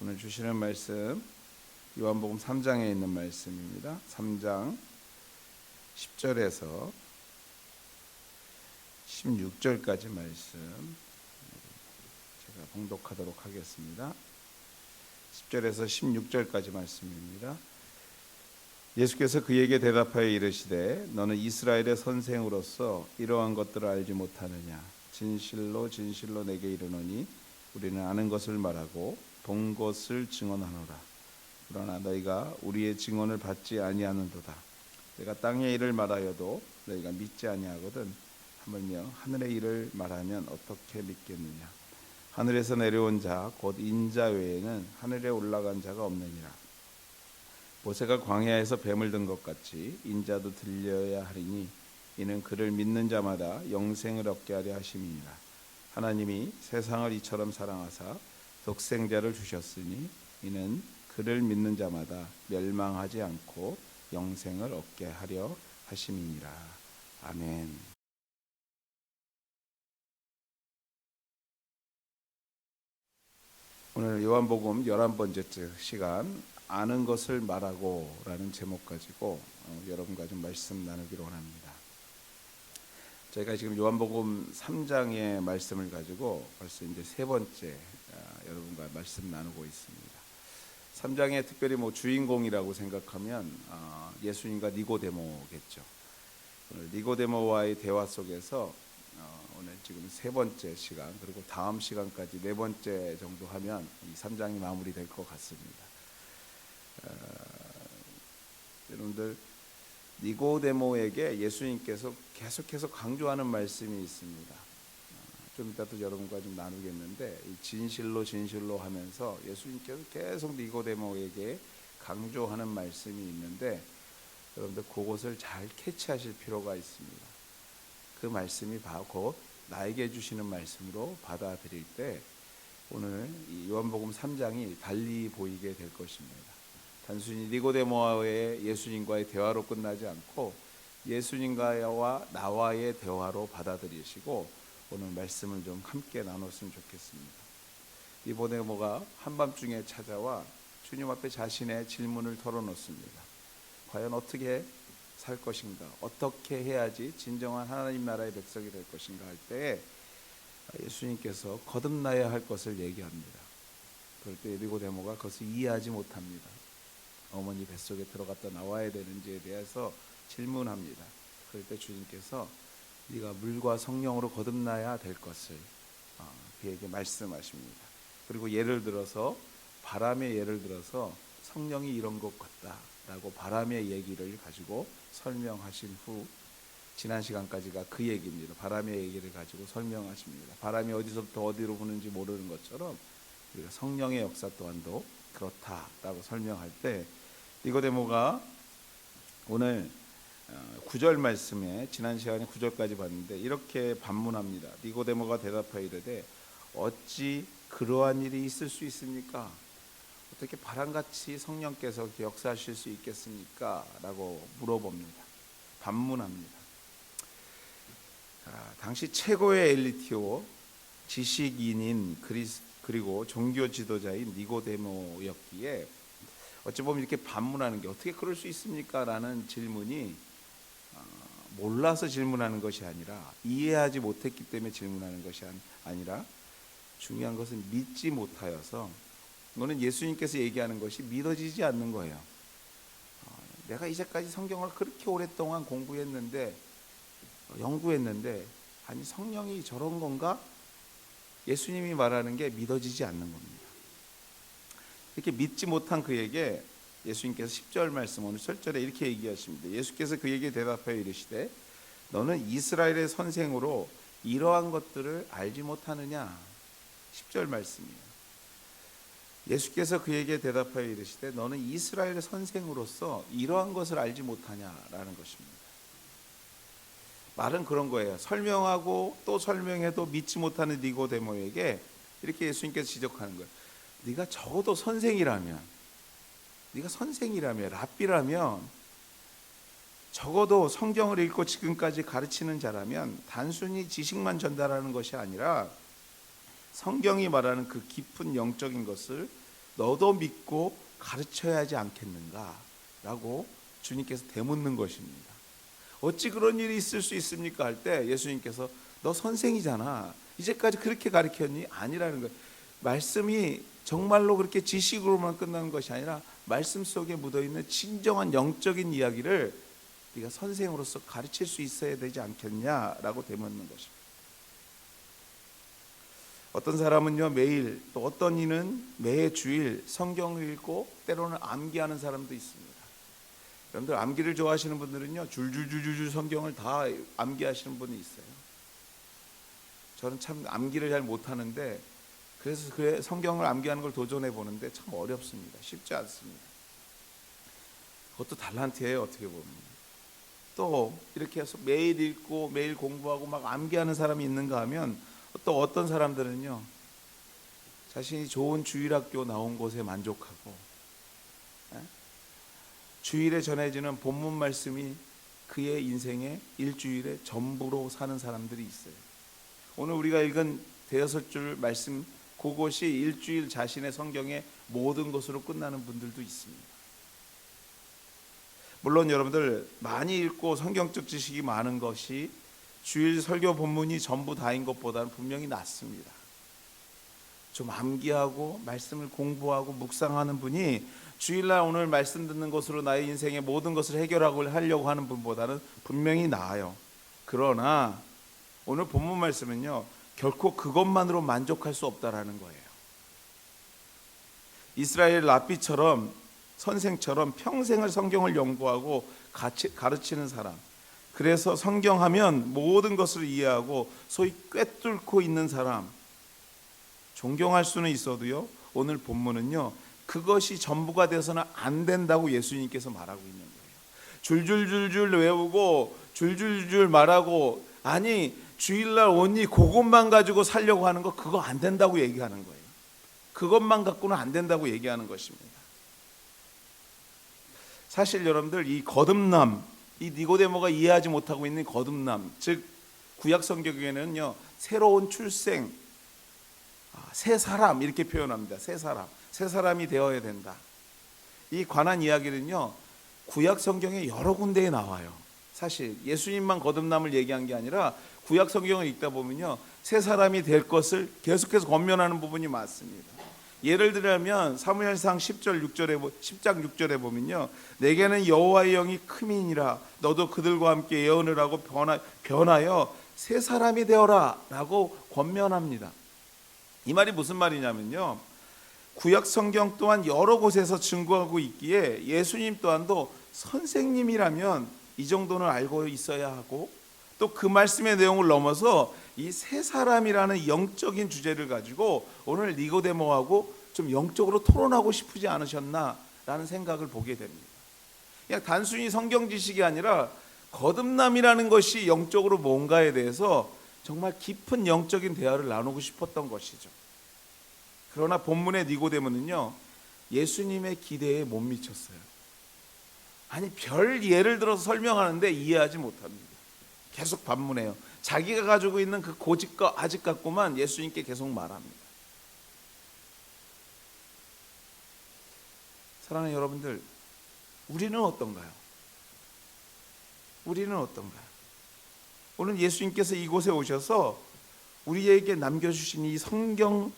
오늘 주시는 말씀 요한복음 3장에 있는 말씀입니다. 3장 10절에서 16절까지 말씀 제가 봉독하도록 하겠습니다. 10절에서 16절까지 말씀입니다. 예수께서 그에게 대답하여 이르시되 너는 이스라엘의 선생으로서 이러한 것들을 알지 못하느냐. 진실로 진실로 내게 이르노니 우리는 아는 것을 말하고 본 것을 증언하노라. 그러나 너희가 우리의 증언을 받지 아니하는도다. 내가 땅의 일을 말하여도 너희가 믿지 아니하거든 하물며 하늘의 일을 말하면 어떻게 믿겠느냐. 하늘에서 내려온 자 곧 인자 외에는 하늘에 올라간 자가 없느니라. 모세가 광야에서 뱀을 든 것 같이 인자도 들려야 하리니 이는 그를 믿는 자마다 영생을 얻게 하려 하심이니라. 하나님이 세상을 이처럼 사랑하사 독생자를 주셨으니 이는 그를 믿는 자마다 멸망하지 않고 영생을 얻게 하려 하심이니라. 아멘. 오늘 요한복음 11번째 시간 아는 것을 말하고 라는 제목 가지고 여러분과 좀 말씀 나누기로 원합니다. 저희가 지금 요한복음 3장의 말씀을 가지고 벌써 이제 세 번째 여러분과 말씀 나누고 있습니다. 3장에 특별히 주인공이라고 생각하면 예수님과 니고데모겠죠. 오늘 니고데모와의 대화 속에서 오늘 지금 세 번째 시간 그리고 다음 시간까지 네 번째 정도 하면 이 3장이 마무리될 것 같습니다. 여러분들 니고데모에게 예수님께서 계속해서 강조하는 말씀이 있습니다. 좀 이따 또 여러분과 좀 나누겠는데 이 진실로 진실로 하면서 예수님께서 계속 니고데모에게 강조하는 말씀이 있는데 여러분들 그것을 잘 캐치하실 필요가 있습니다. 그 말씀이 곧 나에게 주시는 말씀으로 받아들일 때 오늘 이 요한복음 3장이 달리 보이게 될 것입니다. 단순히 니고데모와의 예수님과의 대화로 끝나지 않고 예수님과 나와의 대화로 받아들이시고 오늘 말씀을 좀 함께 나눴으면 좋겠습니다. 니고데모가 한밤중에 찾아와 주님 앞에 자신의 질문을 털어놓습니다. 과연 어떻게 살 것인가? 어떻게 해야지 진정한 하나님 나라의 백성이 될 것인가 할 때에 예수님께서 거듭나야 할 것을 얘기합니다. 그럴 때 니고데모가 그것을 이해하지 못합니다. 어머니 뱃속에 들어갔다 나와야 되는지에 대해서 질문합니다. 그럴 때 주님께서 네가 물과 성령으로 거듭나야 될 것을 그에게 말씀하십니다. 그리고 예를 들어서 바람의 예를 들어서 성령이 이런 것 같다라고 바람의 얘기를 가지고 설명하신 후 지난 시간까지가 그 얘기입니다. 바람의 얘기를 가지고 설명하십니다. 바람이 어디서부터 어디로 부는지 모르는 것처럼 우리가 성령의 역사 또한도 그렇다라고 설명할 때 니고데모가 오늘 9절 말씀에 지난 시간에 9절까지 봤는데 이렇게 반문합니다. 니고데모가 대답하여 이르되 어찌 그러한 일이 있을 수 있습니까? 어떻게 바람같이 성령께서 역사하실 수 있겠습니까? 라고 물어봅니다. 반문합니다. 당시 최고의 엘리트요 지식인인 그리고 종교 지도자인 니고데모였기에 어찌 보면 이렇게 반문하는 게 어떻게 그럴 수 있습니까? 라는 질문이 몰라서 질문하는 것이 아니라 이해하지 못했기 때문에 질문하는 것이 아니라 중요한 것은 믿지 못하여서 이거는 예수님께서 얘기하는 것이 믿어지지 않는 거예요. 내가 이제까지 성경을 그렇게 오랫동안 공부했는데 연구했는데 아니 성령이 저런 건가? 예수님이 말하는 게 믿어지지 않는 겁니다. 이렇게 믿지 못한 그에게 예수님께서 10절 말씀 오늘 7절에 이렇게 얘기하십니다. 예수께서 그에게 대답하여 이르시되 너는 이스라엘의 선생으로 이러한 것들을 알지 못하느냐. 10절 말씀이에요. 예수께서 그에게 대답하여 이르시되 너는 이스라엘의 선생으로서 이러한 것을 알지 못하냐라는 것입니다. 말은 그런 거예요. 설명하고 또 설명해도 믿지 못하는 니고데모에게 이렇게 예수님께서 지적하는 거예요. 네가 적어도 선생이라면, 네가 선생이라면, 랍비라면 적어도 성경을 읽고 지금까지 가르치는 자라면 단순히 지식만 전달하는 것이 아니라 성경이 말하는 그 깊은 영적인 것을 너도 믿고 가르쳐야 하지 않겠는가? 라고 주님께서 되묻는 것입니다. 어찌 그런 일이 있을 수 있습니까? 할 때 예수님께서 너 선생이잖아. 이제까지 그렇게 가르쳤니? 아니라는 거예요. 말씀이 정말로 그렇게 지식으로만 끝나는 것이 아니라 말씀 속에 묻어있는 진정한 영적인 이야기를 네가 선생으로서 가르칠 수 있어야 되지 않겠냐라고 되묻는 것입니다. 어떤 사람은요 매일, 또 어떤 이는 매 주일 성경을 읽고 때로는 암기하는 사람도 있습니다. 여러분들 암기를 좋아하시는 분들은요 줄줄줄줄 성경을 다 암기하시는 분이 있어요. 저는 참 암기를 잘 못하는데 그래서 성경을 암기하는 걸 도전해 보는데 참 어렵습니다. 쉽지 않습니다. 그것도 달란트예요. 어떻게 보면. 또 이렇게 해서 매일 읽고 매일 공부하고 막 암기하는 사람이 있는가 하면 또 어떤 사람들은요 자신이 좋은 주일학교 나온 곳에 만족하고 주일에 전해지는 본문 말씀이 그의 인생의 일주일의 전부로 사는 사람들이 있어요. 오늘 우리가 읽은 대여섯 줄 말씀, 그것이 일주일 자신의 성경의 모든 것으로 끝나는 분들도 있습니다. 물론 여러분들 많이 읽고 성경적 지식이 많은 것이 주일 설교 본문이 전부 다인 것보다는 분명히 낫습니다. 좀 암기하고 말씀을 공부하고 묵상하는 분이 주일날 오늘 말씀 듣는 것으로 나의 인생의 모든 것을 해결하려고 하는 분보다는 분명히 나아요. 그러나 오늘 본문 말씀은요 결코 그것만으로 만족할 수 없다라는 거예요. 이스라엘 랍비처럼 선생처럼 평생을 성경을 연구하고 가르치는 사람, 그래서 성경하면 모든 것을 이해하고 소위 꿰뚫고 있는 사람, 존경할 수는 있어도요 오늘 본문은요 그것이 전부가 돼서는 안 된다고 예수님께서 말하고 있는 거예요. 줄줄줄줄 외우고 줄줄줄 말하고, 아니 주일날 오니 그것만 가지고 살려고 하는 거, 그거 안 된다고 얘기하는 거예요. 그것만 갖고는 안 된다고 얘기하는 것입니다. 사실 여러분들 이 거듭남, 이 니고데모가 이해하지 못하고 있는 거듭남, 즉 구약 성경에는요 새로운 출생, 새 사람 이렇게 표현합니다. 새 사람이 되어야 된다. 이 관한 이야기는요 구약 성경에 여러 군데에 나와요. 사실 예수님만 거듭남을 얘기한 게 아니라 구약 성경을 읽다 보면요 새 사람이 될 것을 계속해서 권면하는 부분이 많습니다. 예를 들면 사무엘상 10장 6절에 보면요 내게는 여호와의 영이 크민이라 너도 그들과 함께 예언을 하고 변하여 새 사람이 되어라 라고 권면합니다. 이 말이 무슨 말이냐면요 구약 성경 또한 여러 곳에서 증거하고 있기에 예수님 또한도 선생님이라면 이 정도는 알고 있어야 하고, 또 그 말씀의 내용을 넘어서 이 새 사람이라는 영적인 주제를 가지고 오늘 니고데모하고 좀 영적으로 토론하고 싶지 않으셨나라는 생각을 보게 됩니다. 그냥 단순히 성경 지식이 아니라 거듭남이라는 것이 영적으로 뭔가에 대해서 정말 깊은 영적인 대화를 나누고 싶었던 것이죠. 그러나 본문의 니고데모는요 예수님의 기대에 못 미쳤어요. 아니 별 예를 들어서 설명하는데 이해하지 못합니다. 계속 반문해요. 자기가 가지고 있는 그 고집과 아직 갖고만 예수님께 계속 말합니다. 사랑하는 여러분들, 우리는 어떤가요? 오늘 예수님께서 이곳에 오셔서 우리에게 남겨주신 이 성경을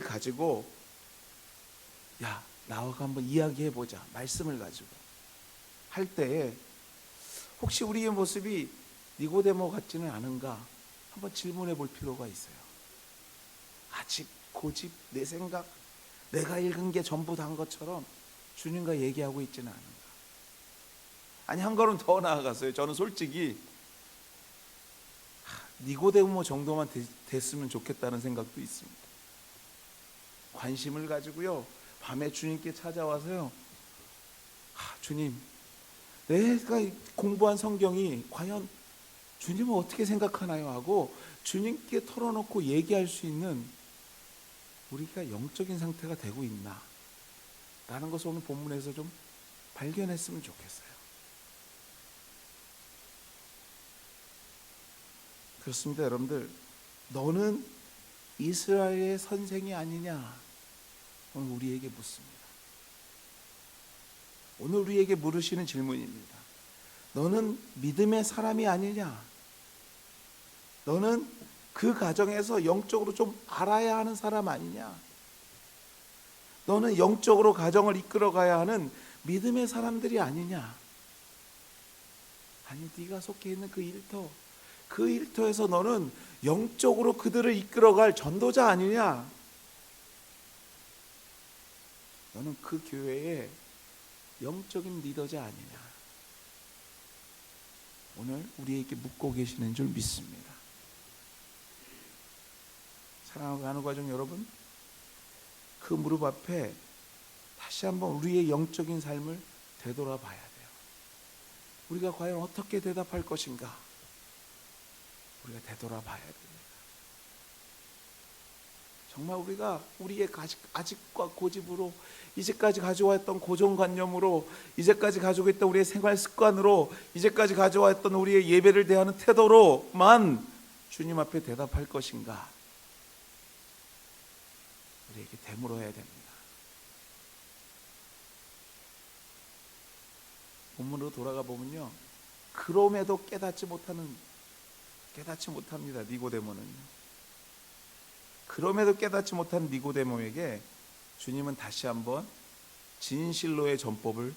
가지고 야 나와 한번 이야기해보자, 말씀을 가지고 할 때에 혹시 우리의 모습이 니고데모 같지는 않은가 한번 질문해 볼 필요가 있어요. 아직 고집, 내 생각, 내가 읽은 게 전부 다인 것처럼 주님과 얘기하고 있지는 않은가. 아니 한 걸음 더 나아갔어요. 저는 솔직히 니고데모 정도만 됐으면 좋겠다는 생각도 있습니다. 관심을 가지고요 밤에 주님께 찾아와서요 주님, 내가 공부한 성경이 과연 주님은 어떻게 생각하나요? 하고 주님께 털어놓고 얘기할 수 있는 우리가 영적인 상태가 되고 있나 라는 것을 오늘 본문에서 좀 발견했으면 좋겠어요. 그렇습니다. 여러분들, 너는 이스라엘의 선생이 아니냐 오늘 우리에게 묻습니다. 오늘 우리에게 물으시는 질문입니다. 너는 믿음의 사람이 아니냐? 너는 그 가정에서 영적으로 좀 알아야 하는 사람 아니냐? 너는 영적으로 가정을 이끌어가야 하는 믿음의 사람들이 아니냐? 아니, 네가 속해 있는 그 일터에서 너는 영적으로 그들을 이끌어갈 전도자 아니냐? 너는 그 교회의 영적인 리더자 아니냐? 오늘 우리에게 묻고 계시는 줄 믿습니다. 사랑하고 가는 과정 여러분, 그 무릎 앞에 다시 한번 우리의 영적인 삶을 되돌아봐야 돼요. 우리가 과연 어떻게 대답할 것인가? 우리가 되돌아봐야 됩니다. 정말 우리가 우리의 아직과 고집으로, 이제까지 가져왔던 고정관념으로, 이제까지 가지고 있던 우리의 생활 습관으로, 이제까지 가져왔던 우리의 예배를 대하는 태도로만 주님 앞에 대답할 것인가? 우리에게 되물어야 됩니다. 본문으로 돌아가 보면요, 그럼에도 깨닫지 못합니다. 니고데모는요. 그럼에도 깨닫지 못한 니고데모에게 주님은 다시 한번 진실로의 전법을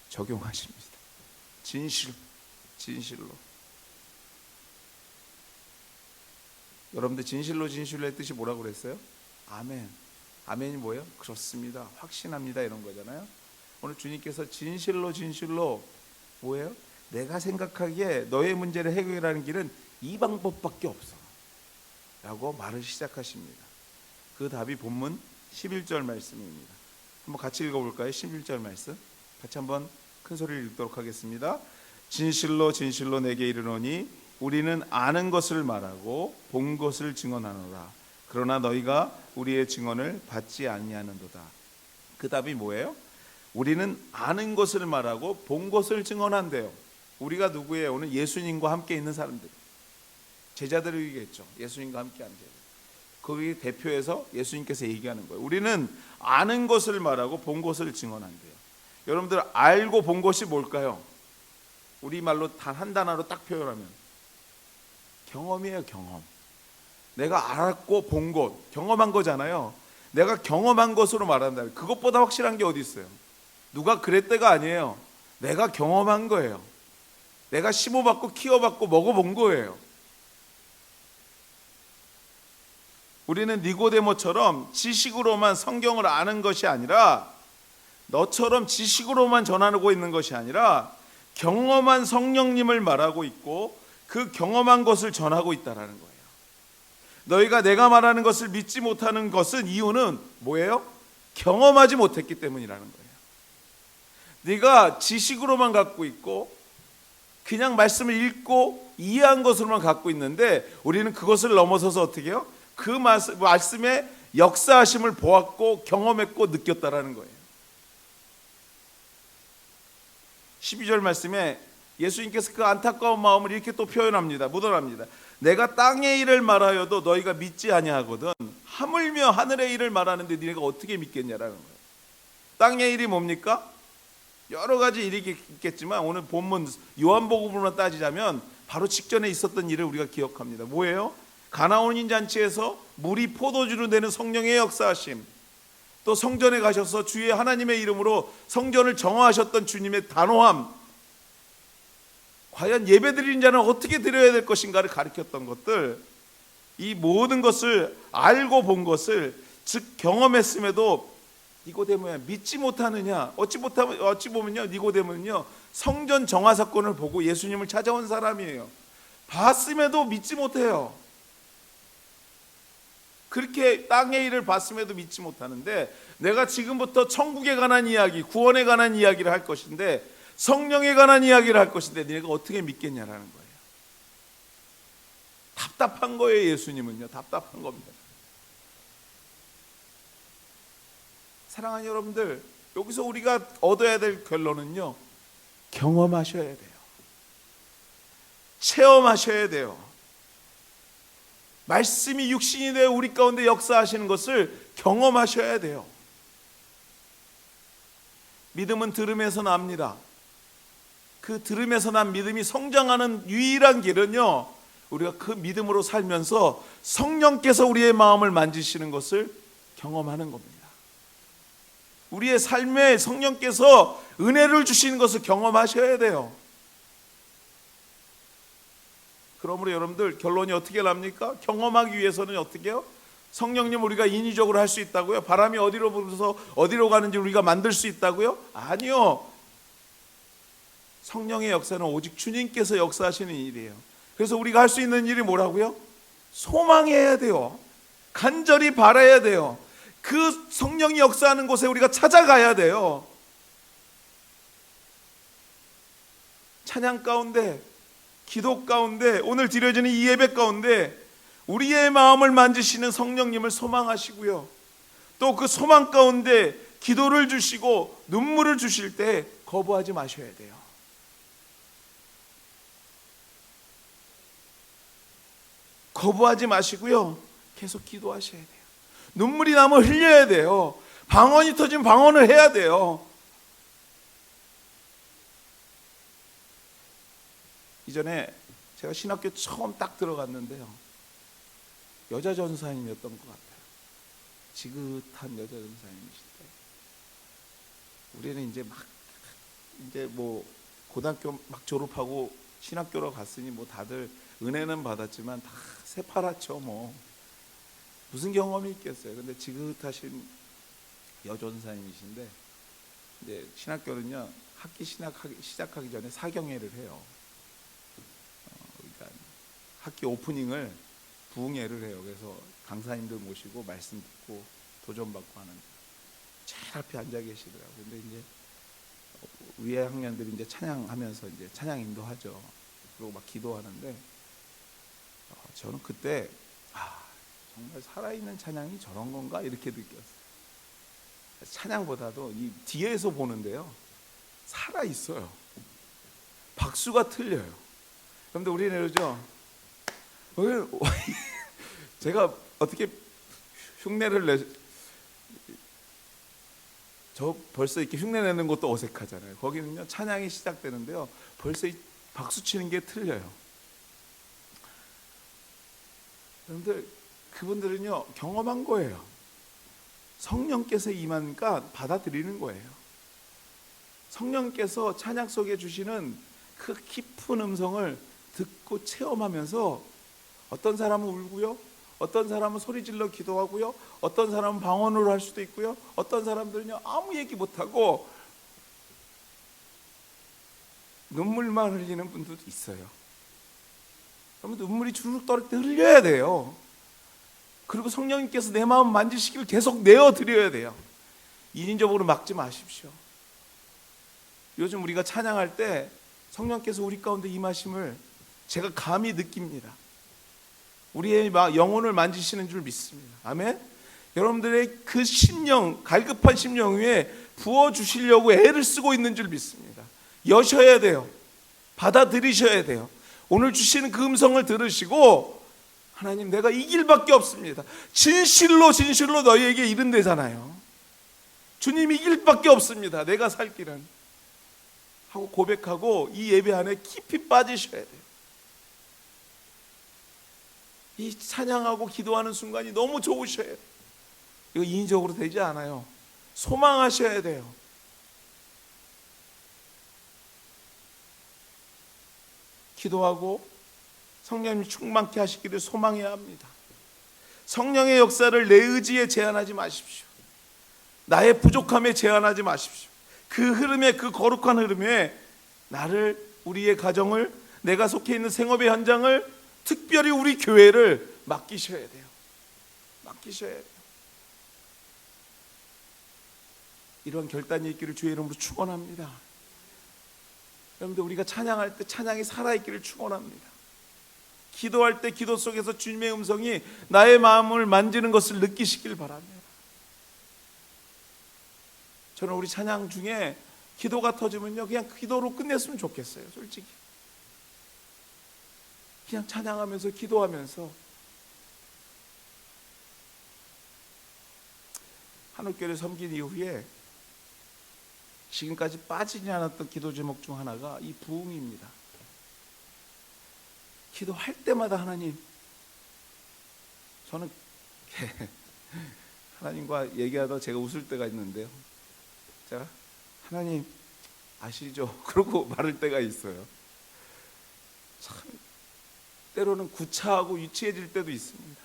적용하십니다. 진실로. 여러분들 진실로의 뜻이 뭐라고 그랬어요? 아멘. 아멘이 뭐예요? 그렇습니다. 확신합니다. 이런 거잖아요. 오늘 주님께서 진실로 뭐예요? 내가 생각하기에 너의 문제를 해결하는 길은 이 방법밖에 없어 라고 말을 시작하십니다. 그 답이 본문 11절 말씀입니다. 한번 같이 읽어볼까요? 11절 말씀 같이 한번 큰 소리를 읽도록 하겠습니다. 진실로 내게 이르노니 우리는 아는 것을 말하고 본 것을 증언하노라. 그러나 너희가 우리의 증언을 받지 아니하는도다. 그 답이 뭐예요? 우리는 아는 것을 말하고 본 것을 증언한대요. 우리가 누구예요? 오늘 예수님과 함께 있는 사람들, 제자들이겠죠. 예수님과 함께 하는 제자. 거기 대표해서 예수님께서 얘기하는 거예요. 우리는 아는 것을 말하고 본 것을 증언한대요. 여러분들 알고 본 것이 뭘까요? 우리말로 단 한 단어로 딱 표현하면 경험이에요. 경험. 내가 알았고 본 것, 경험한 거잖아요. 내가 경험한 것으로 말한다. 그것보다 확실한 게 어디 있어요? 누가 그랬대가 아니에요. 내가 경험한 거예요. 내가 심어봤고 키워봤고 먹어본 거예요. 우리는 니고데모처럼 지식으로만 성경을 아는 것이 아니라, 너처럼 지식으로만 전하고 있는 것이 아니라 경험한 성령님을 말하고 있고 그 경험한 것을 전하고 있다라는 거예요. 너희가 내가 말하는 것을 믿지 못하는 것은 이유는 뭐예요? 경험하지 못했기 때문이라는 거예요. 네가 지식으로만 갖고 있고 그냥 말씀을 읽고 이해한 것으로만 갖고 있는데, 우리는 그것을 넘어서서 어떻게 해요? 그 말씀의 역사하심을 보았고 경험했고 느꼈다라는 거예요. 12절 말씀에 예수님께서 그 안타까운 마음을 이렇게 또 표현합니다. 묻어납니다. 내가 땅의 일을 말하여도 너희가 믿지 아니하거든 하물며 하늘의 일을 말하는데 너희가 어떻게 믿겠냐라는 거예요. 땅의 일이 뭡니까? 여러 가지 일이 있겠지만 오늘 본문 요한복음으로 따지자면 바로 직전에 있었던 일을 우리가 기억합니다. 뭐예요? 가나온인 잔치에서 물이 포도주로 되는 성령의 역사하심, 또 성전에 가셔서 주의 하나님의 이름으로 성전을 정화하셨던 주님의 단호함, 과연 예배드리는 자는 어떻게 드려야 될 것인가를 가르쳤던 것들, 이 모든 것을 알고 본 것을 즉 경험했음에도 니고데모야 믿지 못하느냐? 어찌 보면요, 니고데모는요 성전 정화 사건을 보고 예수님을 찾아온 사람이에요. 봤음에도 믿지 못해요. 그렇게 땅의 일을 봤음에도 믿지 못하는데, 내가 지금부터 천국에 관한 이야기, 구원에 관한 이야기를 할 것인데, 성령에 관한 이야기를 할 것인데 네가 어떻게 믿겠냐라는 거예요. 답답한 거예요. 예수님은요 답답한 겁니다. 사랑하는 여러분들, 여기서 우리가 얻어야 될 결론은요, 경험하셔야 돼요. 체험하셔야 돼요. 말씀이 육신이 되어 우리 가운데 역사하시는 것을 경험하셔야 돼요. 믿음은 들음에서 납니다. 그 들음에서 난 믿음이 성장하는 유일한 길은요, 우리가 그 믿음으로 살면서 성령께서 우리의 마음을 만지시는 것을 경험하는 겁니다. 우리의 삶에 성령께서 은혜를 주시는 것을 경험하셔야 돼요. 그러므로 여러분들 결론이 어떻게 납니까? 경험하기 위해서는 어떻게 해요? 성령님 우리가 인위적으로 할 수 있다고요? 바람이 어디로 불어서 어디로 가는지 우리가 만들 수 있다고요? 아니요. 성령의 역사는 오직 주님께서 역사하시는 일이에요. 그래서 우리가 할 수 있는 일이 뭐라고요? 소망해야 돼요. 간절히 바라야 돼요. 그 성령이 역사하는 곳에 우리가 찾아가야 돼요. 찬양 가운데, 기도 가운데, 오늘 드려지는 이 예배 가운데 우리의 마음을 만지시는 성령님을 소망하시고요, 또 그 소망 가운데 기도를 주시고 눈물을 주실 때 거부하지 마셔야 돼요. 거부하지 마시고요, 계속 기도하셔야 돼요. 눈물이 나면 흘려야 돼요. 방언이 터지면 방언을 해야 돼요. 이전에 제가 신학교 처음 딱 들어갔는데요, 여자 전사님이었던 것 같아요. 지긋한 여자 전사님이실 때 우리는 이제 뭐 고등학교 막 졸업하고 신학교로 갔으니 뭐 다들 은혜는 받았지만 다 새파랗죠. 뭐 무슨 경험이 있겠어요. 근데 지긋하신 여전사님이신데, 이제 신학교는요, 학기 시작하기 전에 사경회를 해요. 그러니까 학기 오프닝을 부흥회를 해요. 그래서 강사님들 모시고 말씀 듣고 도전 받고 하는, 제일 앞에 앉아 계시더라고요. 근데 이제 위에 학년들이 이제 찬양하면서 이제 찬양 인도하죠. 그리고 막 기도하는데, 저는 그때 정말 살아있는 찬양이 저런 건가 이렇게 느꼈어요. 찬양보다도 이 뒤에서 보는데요, 살아있어요. 박수가 틀려요. 그런데 우리는 이러죠. 제가 어떻게 흉내를 저 벌써 이렇게 흉내 내는 것도 어색하잖아요. 거기는요, 찬양이 시작되는데요, 벌써 이 박수 치는 게 틀려요. 그런데 그분들은요, 경험한 거예요. 성령께서 임하니까 받아들이는 거예요. 성령께서 찬양 속에 주시는 그 깊은 음성을 듣고 체험하면서, 어떤 사람은 울고요, 어떤 사람은 소리질러 기도하고요, 어떤 사람은 방언으로 할 수도 있고요, 어떤 사람들은요 아무 얘기 못하고 눈물만 흘리는 분들도 있어요. 그러면 눈물이 주르륵 떨어질 때 흘려야 돼요. 그리고 성령님께서 내 마음 만지시기를 계속 내어드려야 돼요. 인위적으로 막지 마십시오. 요즘 우리가 찬양할 때 성령께서 우리 가운데 임하심을 제가 감히 느낍니다. 우리의 영혼을 만지시는 줄 믿습니다. 아멘. 여러분들의 그 심령, 갈급한 심령 위에 부어주시려고 애를 쓰고 있는 줄 믿습니다. 여셔야 돼요. 받아들이셔야 돼요. 오늘 주시는 그 음성을 들으시고, 하나님, 내가 이 길밖에 없습니다. 진실로 진실로 너희에게 이른대잖아요. 주님, 이 길밖에 없습니다. 내가 살 길은, 하고 고백하고 이 예배 안에 깊이 빠지셔야 돼요. 이 찬양하고 기도하는 순간이 너무 좋으셔야 돼요. 이거 인위적으로 되지 않아요. 소망하셔야 돼요. 기도하고 성령님이 충만케 하시기를 소망해야 합니다. 성령의 역사를 내 의지에 제한하지 마십시오. 나의 부족함에 제한하지 마십시오. 그 흐름에, 그 거룩한 흐름에 나를, 우리의 가정을, 내가 속해 있는 생업의 현장을, 특별히 우리 교회를 맡기셔야 돼요. 맡기셔야 돼요. 이런 결단이 있기를 주의 이름으로 축원합니다. 여러분들, 우리가 찬양할 때 찬양이 살아있기를 축원합니다. 기도할 때 기도 속에서 주님의 음성이 나의 마음을 만지는 것을 느끼시길 바랍니다. 저는 우리 찬양 중에 기도가 터지면요, 그냥 기도로 끝냈으면 좋겠어요. 솔직히 그냥 찬양하면서 기도하면서. 한옥교를 섬긴 이후에 지금까지 빠지지 않았던 기도 제목 중 하나가 이 부흥입니다. 기도할 때마다 하나님, 저는 하나님과 얘기하다 제가 웃을 때가 있는데요. 제가 하나님 아시죠? 그러고 말할 때가 있어요. 참 때로는 구차하고 유치해질 때도 있습니다.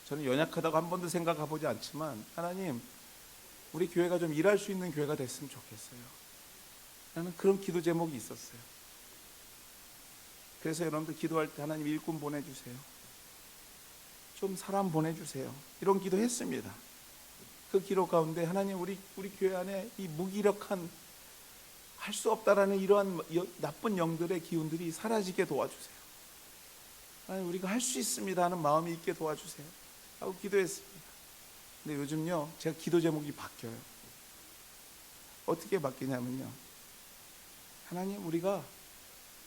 저는 연약하다고 한 번도 생각해보지 않지만 하나님, 우리 교회가 좀 일할 수 있는 교회가 됐으면 좋겠어요. 나는 그런 기도 제목이 있었어요. 그래서 여러분들 기도할 때 하나님 일꾼 보내주세요, 좀 사람 보내주세요, 이런 기도했습니다. 그 기도 가운데 하나님, 우리 교회 안에 이 무기력한, 할 수 없다라는 이러한 나쁜 영들의 기운들이 사라지게 도와주세요. 하나님, 우리가 할 수 있습니다 하는 마음이 있게 도와주세요 하고 기도했습니다. 근데 요즘요, 제가 기도 제목이 바뀌어요. 어떻게 바뀌냐면요, 하나님, 우리가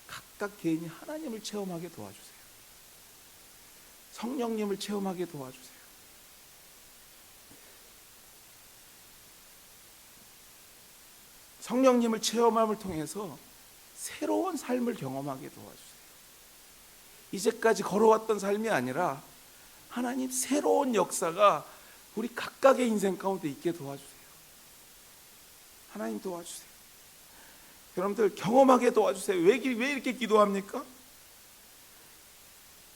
각각 개인이 하나님을 체험하게 도와주세요. 성령님을 체험하게 도와주세요. 성령님을 체험함을 통해서 새로운 삶을 경험하게 도와주세요. 이제까지 걸어왔던 삶이 아니라 하나님 새로운 역사가 우리 각각의 인생 가운데 있게 도와주세요. 하나님 도와주세요. 여러분들 경험하게 도와주세요. 왜 이렇게 기도합니까?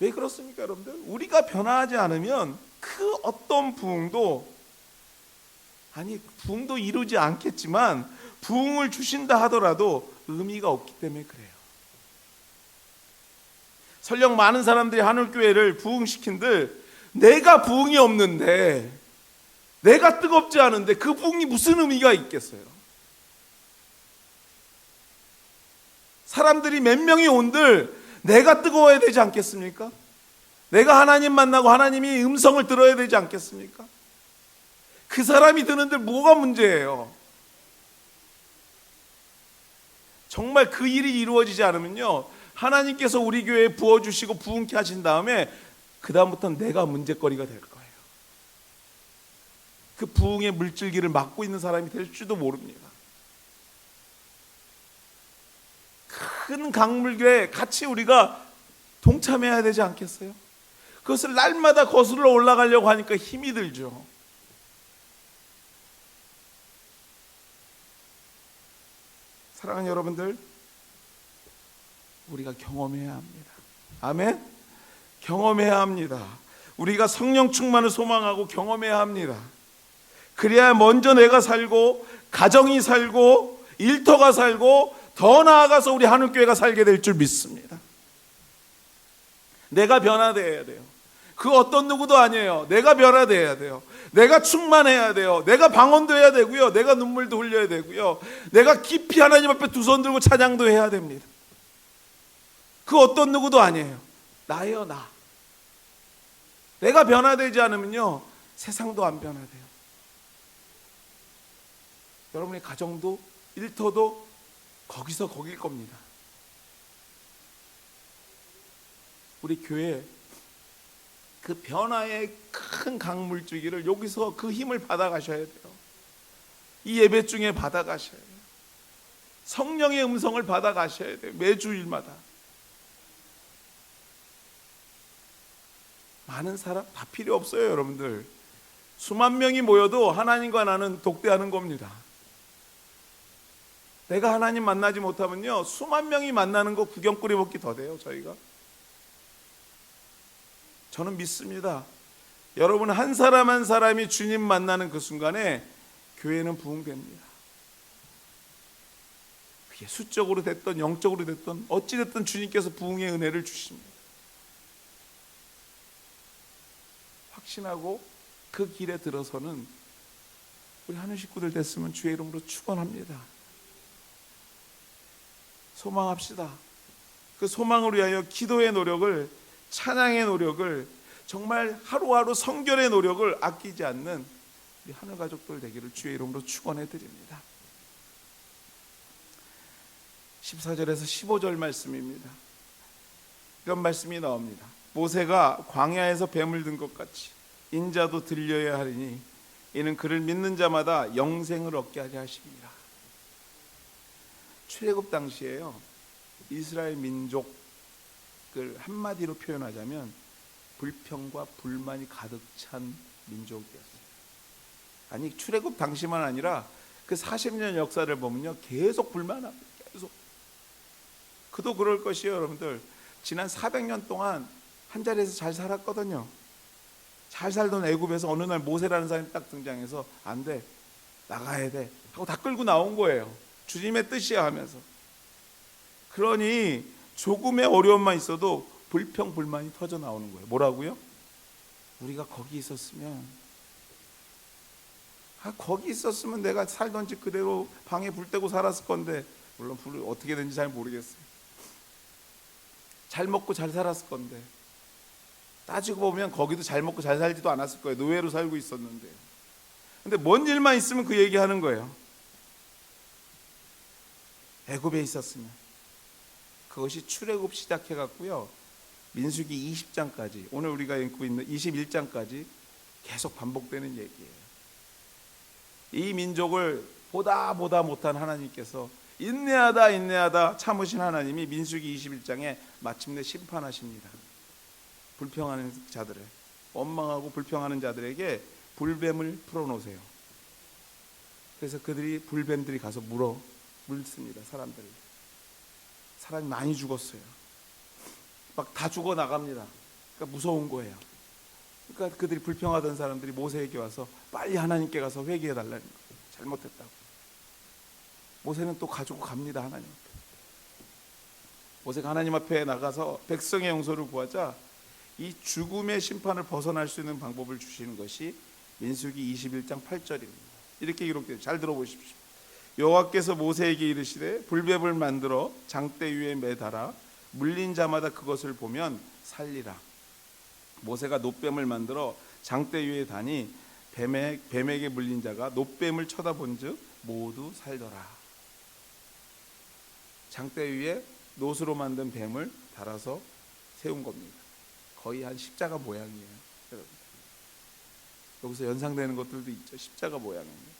왜 그렇습니까, 여러분들? 우리가 변화하지 않으면 그 어떤 부흥도 이루지 않겠지만 부흥을 주신다 하더라도 의미가 없기 때문에 그래요. 설령 많은 사람들이 하늘교회를 부흥시킨들 내가 부흥이 없는데, 내가 뜨겁지 않은데 그 부흥이 무슨 의미가 있겠어요? 사람들이 몇 명이 온들 내가 뜨거워야 되지 않겠습니까? 내가 하나님 만나고 하나님이 음성을 들어야 되지 않겠습니까? 그 사람이 드는데 뭐가 문제예요? 정말 그 일이 이루어지지 않으면요, 하나님께서 우리 교회에 부어주시고 부흥케 하신 다음에 그 다음부터는 내가 문제거리가 될 거예요. 그 부흥의 물줄기를 막고 있는 사람이 될 줄도 모릅니다. 큰 강물교에 같이 우리가 동참해야 되지 않겠어요? 그것을 날마다 거슬러 올라가려고 하니까 힘이 들죠. 사랑하는 여러분들, 우리가 경험해야 합니다. 아멘? 경험해야 합니다. 우리가 성령 충만을 소망하고 경험해야 합니다. 그래야 먼저 내가 살고, 가정이 살고, 일터가 살고, 더 나아가서 우리 하늘교회가 살게 될 줄 믿습니다. 내가 변화되어야 돼요. 그 어떤 누구도 아니에요. 내가 변화되어야 돼요. 내가 충만해야 돼요. 내가 방언도 해야 되고요, 내가 눈물도 흘려야 되고요, 내가 깊이 하나님 앞에 두 손 들고 찬양도 해야 됩니다. 그 어떤 누구도 아니에요. 나예요, 나. 내가 변화되지 않으면요, 세상도 안 변화돼요. 여러분의 가정도 일터도 거기서 거길 겁니다. 우리 교회 그 변화의 큰 강물줄기를 여기서 그 힘을 받아가셔야 돼요. 이 예배 중에 받아가셔야 돼요. 성령의 음성을 받아가셔야 돼요. 매주일마다. 많은 사람 다 필요 없어요, 여러분들. 수만 명이 모여도 하나님과 나는 독대하는 겁니다. 내가 하나님 만나지 못하면요, 수만 명이 만나는 거 구경거리 먹기 더 돼요, 저희가. 저는 믿습니다. 여러분 한 사람 한 사람이 주님 만나는 그 순간에 교회는 부흥됩니다. 그게 수적으로 됐든 영적으로 됐든 어찌 됐든 주님께서 부흥의 은혜를 주십니다. 확신하고 그 길에 들어서는 우리 하늘 식구들 됐으면 주의 이름으로 축원합니다. 소망합시다. 그 소망을 위하여 기도의 노력을, 찬양의 노력을, 정말 하루하루 성결의 노력을 아끼지 않는 우리 하늘 가족들 되기를 주의 이름으로 축원해 드립니다. 14절에서 15절 말씀입니다. 이런 말씀이 나옵니다. 모세가 광야에서 뱀을 든 것 같이 인자도 들려야 하리니 이는 그를 믿는 자마다 영생을 얻게 하려 하심이라. 출애굽 당시에요, 이스라엘 민족을 한마디로 표현하자면 불평과 불만이 가득 찬 민족이었어요. 아니, 출애굽 당시만 아니라 그 40년 역사를 보면요, 계속 불만합니다. 계속. 그도 그럴 것이에요. 여러분들, 지난 400년 동안 한 자리에서 잘 살았거든요. 잘 살던 애굽에서 어느 날 모세라는 사람이 딱 등장해서 안 돼, 나가야 돼 하고 다 끌고 나온 거예요. 주님의 뜻이야 하면서. 그러니 조금의 어려움만 있어도 불평 불만이 터져 나오는 거예요. 뭐라고요? 우리가 거기 있었으면, 거기 있었으면 내가 살던 집 그대로 방에 불 떼고 살았을 건데, 물론 불을 어떻게 된지 잘 모르겠어요. 잘 먹고 잘 살았을 건데, 따지고 보면 거기도 잘 먹고 잘 살지도 않았을 거예요. 노예로 살고 있었는데. 근데 뭔 일만 있으면 그 얘기하는 거예요. 애굽에 있었으면. 그것이 출애굽 시작해 갖고요, 민수기 20장까지, 오늘 우리가 읽고 있는 21장까지 계속 반복되는 얘기예요. 이 민족을 보다 못한 하나님께서 인내하다 참으신 하나님이 민수기 21장에 마침내 심판하십니다. 불평하는 자들을, 원망하고 불평하는 자들에게 불뱀을 풀어놓으세요. 그래서 불뱀들이 가서 물습니다. 사람이 많이 죽었어요. 막 다 죽어 나갑니다. 그러니까 무서운 거예요. 그러니까 그들이 불평하던 사람들이 모세에게 와서 빨리 하나님께 가서 회개해 달라는 거예요. 잘못했다고. 모세는 또 가지고 갑니다. 하나님 앞에. 모세가 하나님 앞에 나가서 백성의 용서를 구하자 이 죽음의 심판을 벗어날 수 있는 방법을 주시는 것이 민수기 21장 8절입니다. 이렇게 기록되어, 잘 들어보십시오. 여호와께서 모세에게 이르시되 불뱀을 만들어 장대 위에 매달아 물린 자마다 그것을 보면 살리라. 모세가 놋뱀을 만들어 장대 위에 다니 뱀에게 물린 자가 놋뱀을 쳐다본즉 모두 살더라. 장대 위에 놋으로 만든 뱀을 달아서 세운 겁니다. 거의 한 십자가 모양이에요. 여러분, 여기서 연상되는 것들도 있죠. 십자가 모양입니다.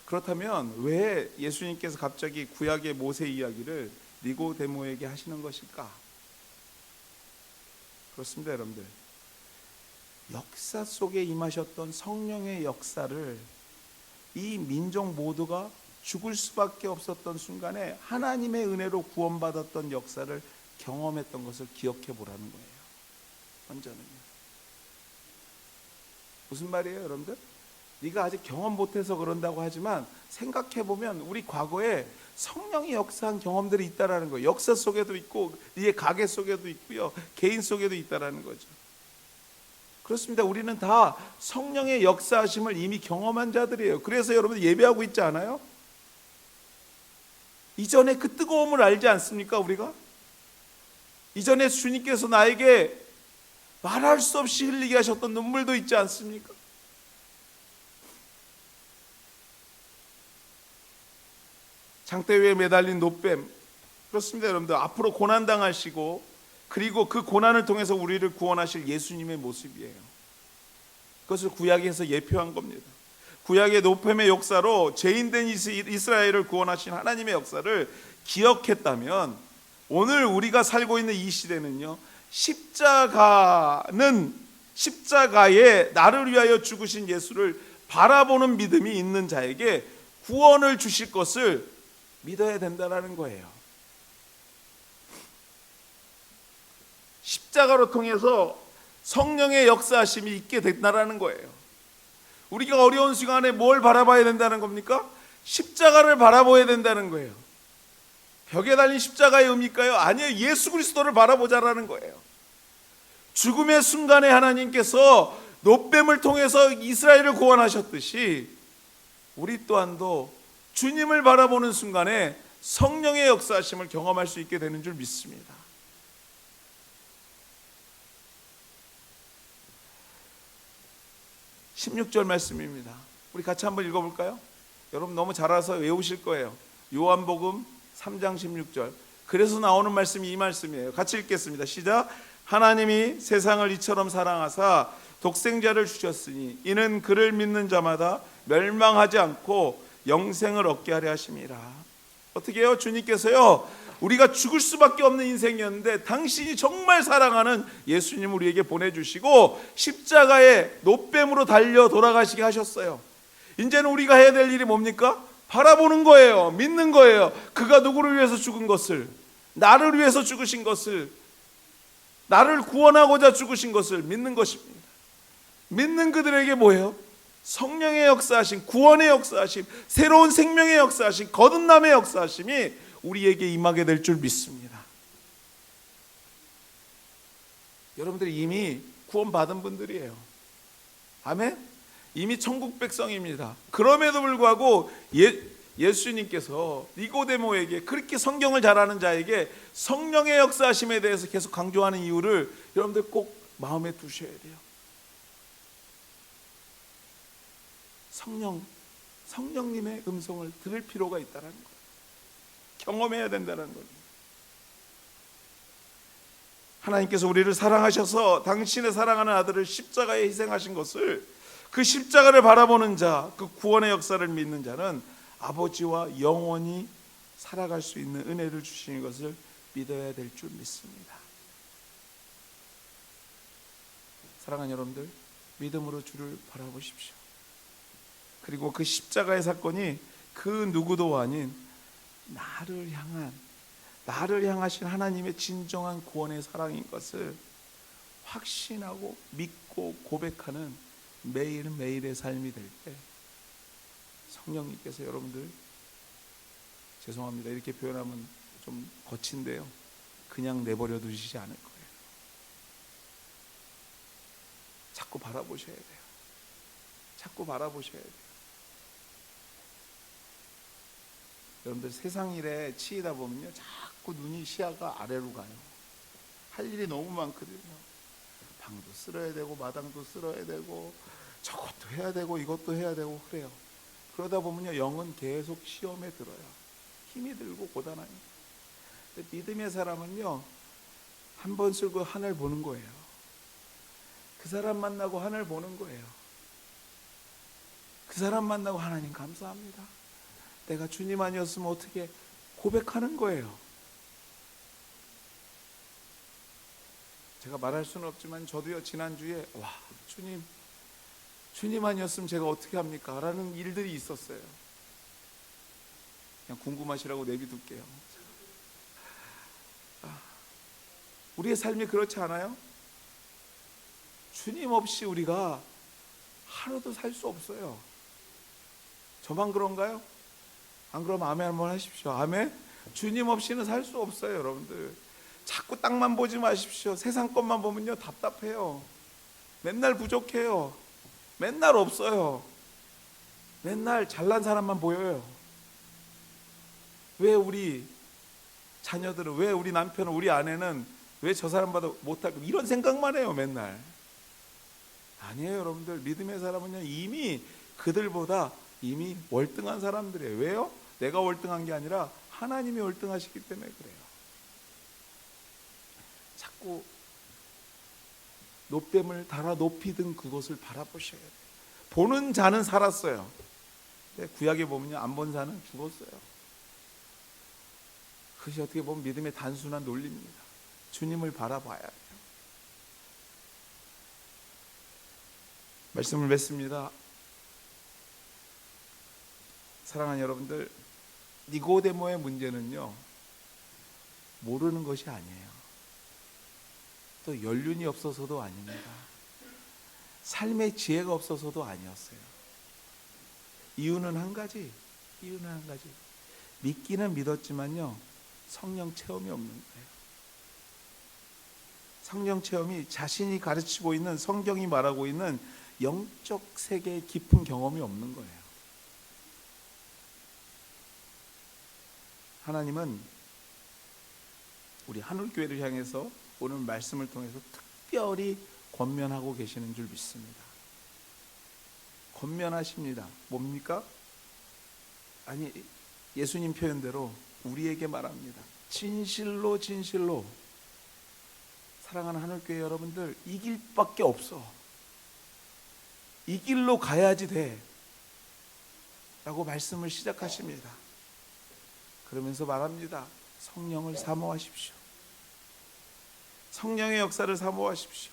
그렇다면 왜 예수님께서 갑자기 구약의 모세 이야기를 니고데모에게 하시는 것일까? 그렇습니다, 여러분들. 역사 속에 임하셨던 성령의 역사를 이 민족 모두가 죽을 수밖에 없었던 순간에 하나님의 은혜로 구원받았던 역사를 경험했던 것을 기억해 보라는 거예요. 먼저는요. 무슨 말이에요, 여러분들? 네가 아직 경험 못해서 그런다고 하지만 생각해보면 우리 과거에 성령이 역사한 경험들이 있다라는 거예요. 역사 속에도 있고 네의 가게 속에도 있고요, 개인 속에도 있다라는 거죠. 그렇습니다. 우리는 다 성령의 역사하심을 이미 경험한 자들이에요. 그래서 여러분 예배하고 있지 않아요? 이전에 그 뜨거움을 알지 않습니까? 우리가 이전에 주님께서 나에게 말할 수 없이 흘리게 하셨던 눈물도 있지 않습니까? 장대 위에 매달린 놋뱀, 그렇습니다, 여러분들. 앞으로 고난당하시고 그리고 그 고난을 통해서 우리를 구원하실 예수님의 모습이에요. 그것을 구약에서 예표한 겁니다. 구약의 놋뱀의 역사로 죄인된 이스라엘을 구원하신 하나님의 역사를 기억했다면 오늘 우리가 살고 있는 이 시대는요, 십자가에 나를 위하여 죽으신 예수를 바라보는 믿음이 있는 자에게 구원을 주실 것을 믿어야 된다는 거예요. 십자가로 통해서 성령의 역사하심이 있게 된다는 거예요. 우리가 어려운 시간에 뭘 바라봐야 된다는 겁니까? 십자가를 바라봐야 된다는 거예요. 벽에 달린 십자가의 의미일까요? 아니에요. 예수 그리스도를 바라보자라는 거예요. 죽음의 순간에 하나님께서 놋뱀을 통해서 이스라엘을 구원하셨듯이 우리 또한도 주님을 바라보는 순간에 성령의 역사하심을 경험할 수 있게 되는 줄 믿습니다. (16절) 말씀입니다. 우리 같이 한번 읽어볼까요? 여러분 너무 잘 알아서 외우실 거예요. 요한복음 3장 16절. 그래서 나오는 말씀이 이 말씀이에요. 같이 읽겠습니다. 시작. 하나님이 세상을 이처럼 사랑하사 독생자를 주셨으니 이는 그를 믿는 자마다 멸망하지 않고 영생을 얻게 하려 하심이라. 어떻게 해요? 주님께서요, 우리가 죽을 수밖에 없는 인생이었는데 당신이 정말 사랑하는 예수님을 우리에게 보내주시고 십자가에 노뱀으로 달려 돌아가시게 하셨어요. 이제는 우리가 해야 될 일이 뭡니까? 바라보는 거예요. 믿는 거예요. 그가 누구를 위해서 죽은 것을, 나를 위해서 죽으신 것을, 나를 구원하고자 죽으신 것을 믿는 것입니다. 믿는 그들에게 뭐예요? 성령의 역사하심, 구원의 역사하심, 새로운 생명의 역사하심, 거듭남의 역사하심이 우리에게 임하게 될 줄 믿습니다. 여러분들이 이미 구원받은 분들이에요. 아멘? 이미 천국 백성입니다. 그럼에도 불구하고 예수님께서 니고데모에게, 그렇게 성경을 잘 아는 자에게 성령의 역사하심에 대해서 계속 강조하는 이유를 여러분들 꼭 마음에 두셔야 돼요. 성령님의 음성을 들을 필요가 있다는 거예요. 경험해야 된다는 거예요. 하나님께서 우리를 사랑하셔서 당신의 사랑하는 아들을 십자가에 희생하신 것을, 그 십자가를 바라보는 자, 그 구원의 역사를 믿는 자는 아버지와 영원히 살아갈 수 있는 은혜를 주시는 것을 믿어야 될 줄 믿습니다. 사랑하는 여러분들, 믿음으로 주를 바라보십시오. 그리고 그 십자가의 사건이 그 누구도 아닌 나를 향하신 하나님의 진정한 구원의 사랑인 것을 확신하고 믿고 고백하는 매일매일의 삶이 될 때, 성령님께서 여러분들, 죄송합니다, 이렇게 표현하면 좀 거친데요, 그냥 내버려 두시지 않을 거예요. 자꾸 바라보셔야 돼요. 자꾸 바라보셔야 돼요. 여러분들 세상 일에 치이다 보면요, 자꾸 눈이, 시야가 아래로 가요. 할 일이 너무 많거든요. 방도 쓸어야 되고 마당도 쓸어야 되고 저것도 해야 되고 이것도 해야 되고 그래요. 그러다 보면요, 영은 계속 시험에 들어요. 힘이 들고 고단하니. 근데 믿음의 사람은요, 한 번 쓰고 하늘 보는 거예요. 그 사람 만나고 하늘 보는 거예요. 그 사람 만나고 하나님 감사합니다, 내가 주님 아니었으면 어떻게, 고백하는 거예요. 제가 말할 수는 없지만 저도요, 지난주에 와, 주님 아니었으면 제가 어떻게 합니까? 라는 일들이 있었어요. 그냥 궁금하시라고 내비둘게요. 우리의 삶이 그렇지 않아요? 주님 없이 우리가 하루도 살 수 없어요. 저만 그런가요? 안 그러면 아멘 한번 하십시오. 아멘. 주님 없이는 살 수 없어요. 여러분들 자꾸 땅만 보지 마십시오. 세상 것만 보면요, 답답해요. 맨날 부족해요. 맨날 없어요. 맨날 잘난 사람만 보여요. 왜 우리 자녀들은, 왜 우리 남편은, 우리 아내는 왜 저 사람보다 못할까, 이런 생각만 해요 맨날. 아니에요. 여러분들, 믿음의 사람은요, 이미 그들보다 이미 월등한 사람들이에요. 왜요? 내가 월등한 게 아니라 하나님이 월등하시기 때문에 그래요. 자꾸 노뱀을 달아 높이 든 그것을 바라보셔야 돼요. 보는 자는 살았어요. 근데 구약에 보면요, 안 본 자는 죽었어요. 그것이 어떻게 보면 믿음의 단순한 논리입니다. 주님을 바라봐야 돼요. 말씀을 맺습니다. 사랑하는 여러분들, 니고데모의 문제는요, 모르는 것이 아니에요. 또 연륜이 없어서도 아닙니다. 삶의 지혜가 없어서도 아니었어요. 이유는 한 가지. 믿기는 믿었지만요, 성령 체험이 없는 거예요. 성령 체험이, 자신이 가르치고 있는, 성경이 말하고 있는 영적 세계의 깊은 경험이 없는 거예요. 하나님은 우리 하늘교회를 향해서 오늘 말씀을 통해서 특별히 권면하고 계시는 줄 믿습니다. 권면하십니다. 뭡니까? 아니, 예수님 표현대로 우리에게 말합니다. 진실로 진실로, 사랑하는 하늘교회 여러분들, 이길 밖에 없어. 이 길로 가야지 돼 라고 말씀을 시작하십니다. 그러면서 말합니다. 성령을 사모하십시오. 성령의 역사를 사모하십시오.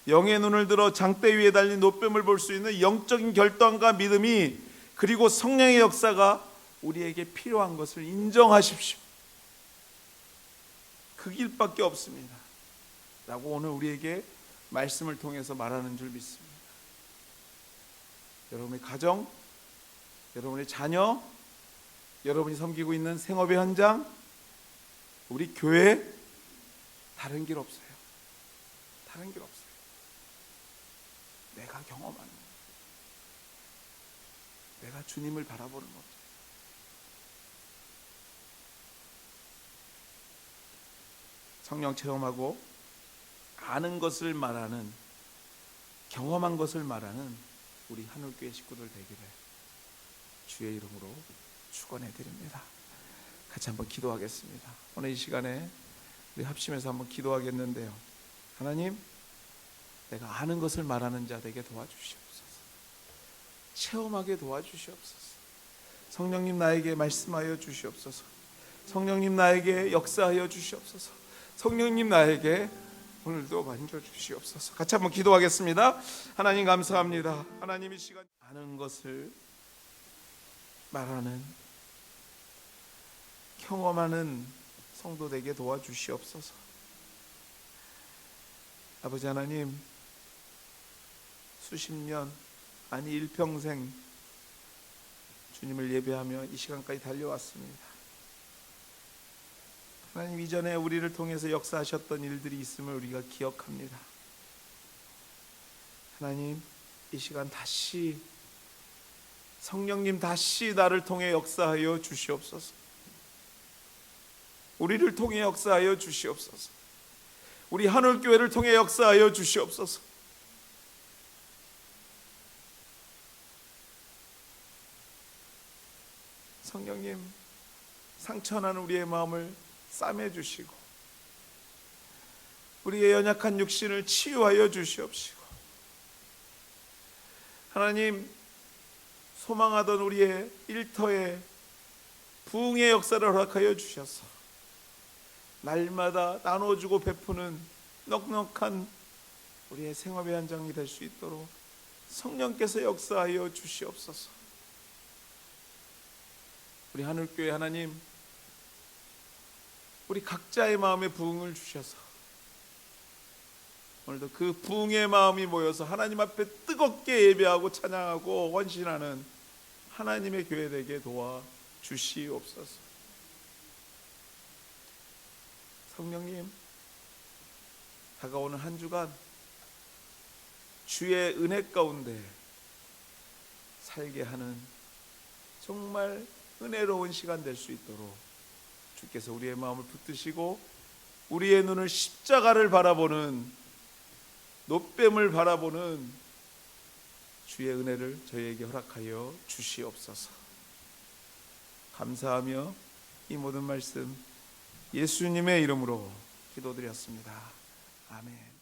영의 눈을 들어 장대 위에 달린 노뱀을 볼 수 있는 영적인 결단과 믿음이, 그리고 성령의 역사가 우리에게 필요한 것을 인정하십시오. 그 길밖에 없습니다 라고 오늘 우리에게 말씀을 통해서 말하는 줄 믿습니다. 여러분의 가정, 여러분의 자녀, 여러분이 섬기고 있는 생업의 현장, 우리 교회, 다른 길 없어요. 다른 길 없어요. 내가 경험하는 것, 내가 주님을 바라보는 것. 성령 체험하고 아는 것을 말하는, 경험한 것을 말하는 우리 하늘교회 식구들 되기를 주의 이름으로 축원해 드립니다. 같이 한번 기도하겠습니다. 오늘 이 시간에 우리 합심해서 한번 기도하겠는데요. 하나님, 내가 아는 것을 말하는 자 되게 도와주시옵소서. 체험하게 도와주시옵소서. 성령님 나에게 말씀하여 주시옵소서. 성령님 나에게 역사하여 주시옵소서. 성령님 나에게 오늘도 만져주시옵소서. 같이 한번 기도하겠습니다. 하나님 감사합니다. 하나님 이 시간 아는 것을 말하는, 경험하는 성도 되게 도와주시옵소서. 아버지 하나님, 수십 년, 아니 일평생 주님을 예배하며 이 시간까지 달려왔습니다. 하나님, 이전에 우리를 통해서 역사하셨던 일들이 있음을 우리가 기억합니다. 하나님, 이 시간 다시 성령님 다시 나를 통해 역사하여 주시옵소서. 우리를 통해 역사하여 주시옵소서. 우리 하늘교회를 통해 역사하여 주시옵소서. 성령님, 상처난 우리의 마음을 싸매주시고 우리의 연약한 육신을 치유하여 주시옵시고, 하나님, 소망하던 우리의 일터에 부흥의 역사를 허락하여 주셔서 날마다 나눠주고 베푸는 넉넉한 우리의 생업의 현장이 될 수 있도록 성령께서 역사하여 주시옵소서. 우리 하늘교회 하나님, 우리 각자의 마음에 부흥을 주셔서 오늘도 그 부흥의 마음이 모여서 하나님 앞에 뜨겁게 예배하고 찬양하고 헌신하는 하나님의 교회 되게 도와주시옵소서. 성령님, 다가오는 한 주간 주의 은혜 가운데 살게 하는 정말 은혜로운 시간 될 수 있도록 주께서 우리의 마음을 붙드시고 우리의 눈을 십자가를 바라보는, 노뱀을 바라보는 주의 은혜를 저희에게 허락하여 주시옵소서. 감사하며 이 모든 말씀 예수님의 이름으로 기도드렸습니다. 아멘.